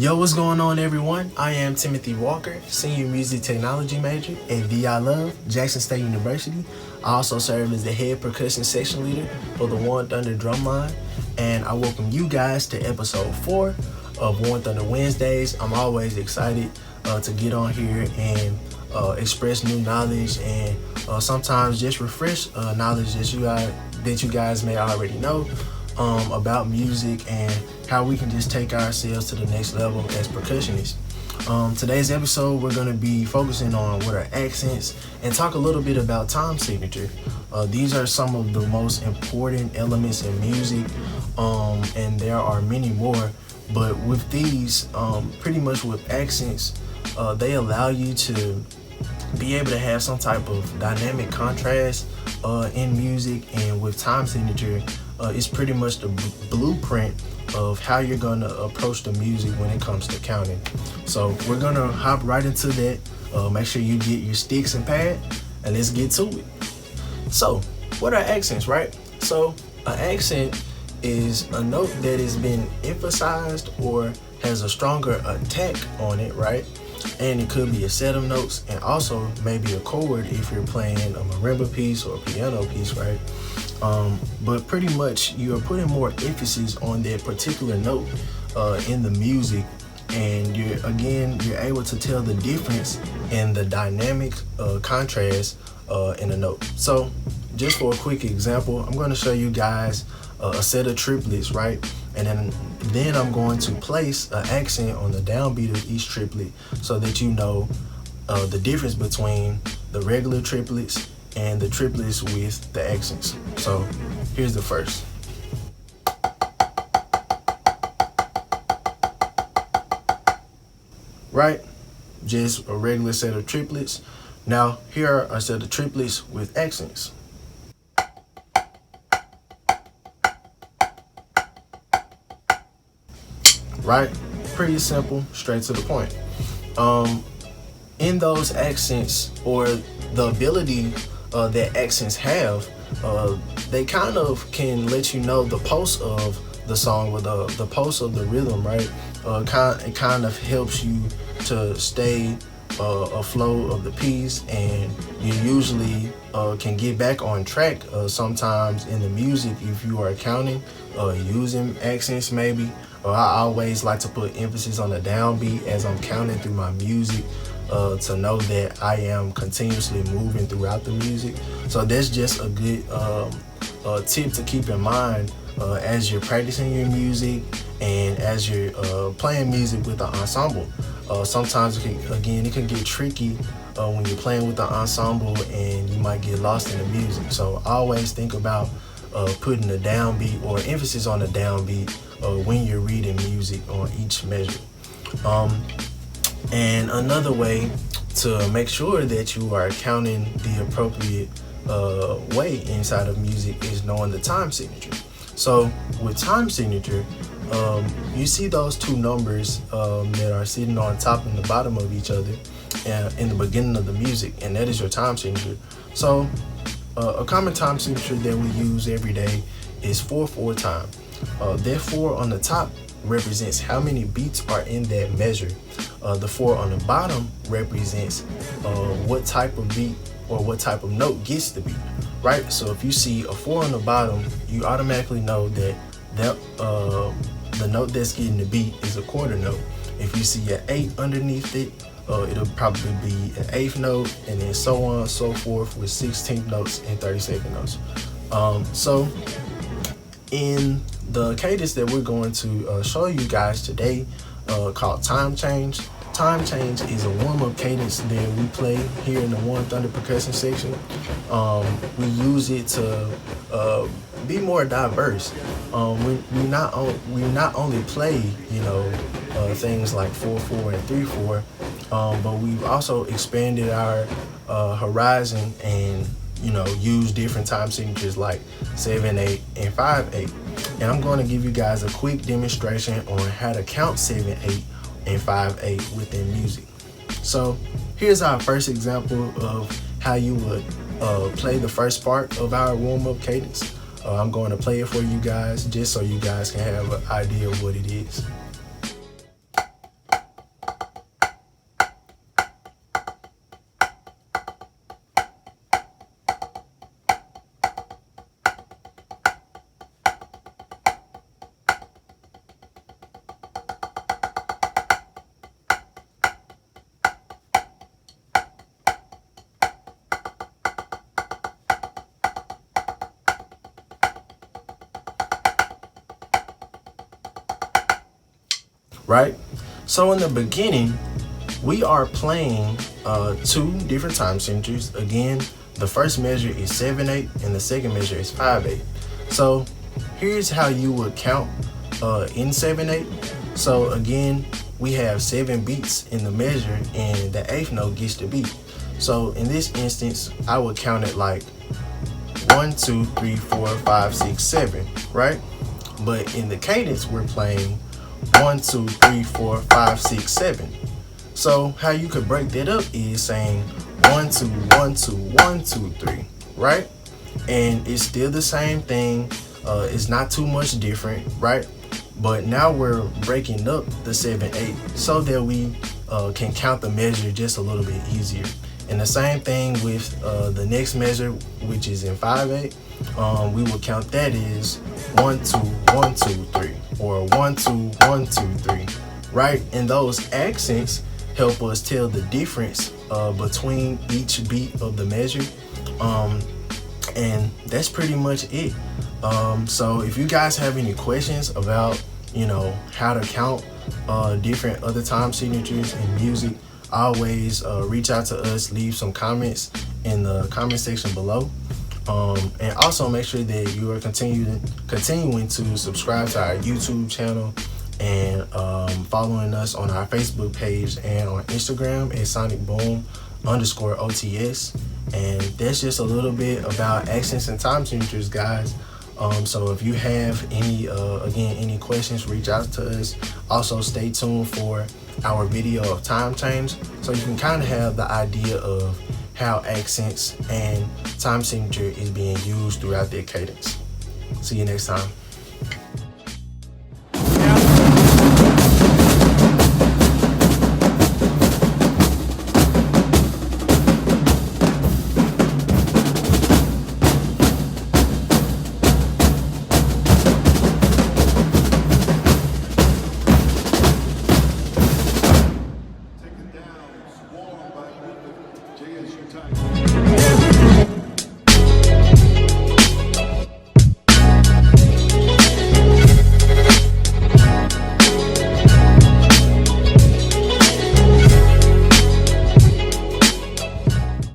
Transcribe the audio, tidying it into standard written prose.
Yo, what's going on, everyone? I am Timothy Walker, Senior Music Technology major at VI Love, Jackson State University. I also serve as the head percussion section leader for the Warren Thunder Drumline, and I welcome you guys to episode 4 of Warren Thunder Wednesdays. I'm always excited to get on here and express new knowledge and sometimes just refresh knowledge that you guys may already know about music and how we can just take ourselves to the next level as percussionists. Today's episode, we're going to be focusing on what are accents and talk a little bit about time signature. These are some of the most important elements in music, and there are many more. But with these, pretty much with accents, they allow you to be able to have some type of dynamic contrast in music, and with time signature, it's pretty much the blueprint of how you're going to approach the music when it comes to counting. So we're going to hop right into that. Make sure you get your sticks and pad, and let's get to it. So what are accents, right? So an accent is a note that has been emphasized or has a stronger attack on it, right? And it could be a set of notes, and also maybe a chord if you're playing a marimba piece or a piano piece, right? But pretty much you're putting more emphasis on that particular note in the music, and you're able to tell the difference in the dynamic contrast in a note. So just for a quick example, I'm going to show you guys a set of triplets, right? And then I'm going to place an accent on the downbeat of each triplet so that you know the difference between the regular triplets and the triplets with the accents. So here's the first. Right? Just a regular set of triplets. Now here are a set of triplets with accents. Right? Pretty simple, straight to the point. In those accents, or the ability that accents have, they kind of can let you know the pulse of the song, or the pulse of the rhythm, right? It kind of helps you to stay afloat of the piece, and you usually can get back on track sometimes in the music if you are counting using accents maybe. I always like to put emphasis on the downbeat as I'm counting through my music to know that I am continuously moving throughout the music. So that's just a good tip to keep in mind as you're practicing your music and as you're playing music with the ensemble. Sometimes it can get tricky when you're playing with the ensemble and you might get lost in the music. So always think about putting the downbeat or emphasis on the downbeat when you're reading music on each measure. And another way to make sure that you are counting the appropriate way inside of music is knowing the time signature. So with time signature, you see those two numbers that are sitting on top and the bottom of each other in the beginning of the music, and that is your time signature. So a common time signature that we use every day is 4/4 time. That 4 on the top represents how many beats are in that measure. The 4 on the bottom represents what type of beat or what type of note gets the beat, right? So if you see a 4 on the bottom, you automatically know that the note that's getting the beat is a quarter note. If you see an 8 underneath it, it'll probably be an 8th note, and then so on and so forth with 16th notes and 32nd notes. So in the cadence that we're going to show you guys today, called time change. Time change is a warm-up cadence that we play here in the Warren Thunder percussion section. We use it to be more diverse. We not only play, things like 4/4 and 3/4, but we've also expanded our horizon and use different time signatures like 7/8 and 5/8. And I'm going to give you guys a quick demonstration on how to count 7/8 and 5/8 within music. So here's our first example of how you would play the first part of our warm-up cadence. I'm going to play it for you guys just so you guys can have an idea of what it is. right? So in the beginning, we are playing 2 different time signatures. Again, the first measure is 7/8 and the second measure is 5/8. So here's how you would count in 7/8. So again, we have 7 beats in the measure and the 8th note gets the beat. So in this instance, I would count it like 1, 2, 3, 4, 5, 6, 7, right? But in the cadence, we're playing 1, 2, 3, 4, 5, 6, 7. So how you could break that up is saying 1, 2, 1, 2, 1, 2, 3, right? And it's still the same thing. It's not too much different, right? But now we're breaking up the 7/8 so that we can count the measure just a little bit easier. And the same thing with the next measure, which is in 5/8. We will count that as 1, 2, 1, 2, 3, or 1, 2, 1, 2, 3, right? And those accents help us tell the difference between each beat of the measure. And that's pretty much it. So if you guys have any questions about, how to count different other time signatures in music, always reach out to us, leave some comments in the comment section below. And also make sure that you are continuing to subscribe to our YouTube channel and following us on our Facebook page and on Instagram at SonicBoom_OTS. And that's just a little bit about accents and time signatures, guys. So if you have any questions, reach out to us. Also stay tuned for our video of time change, so you can kind of have the idea of how accents and time signature is being used throughout their cadence. See you next time.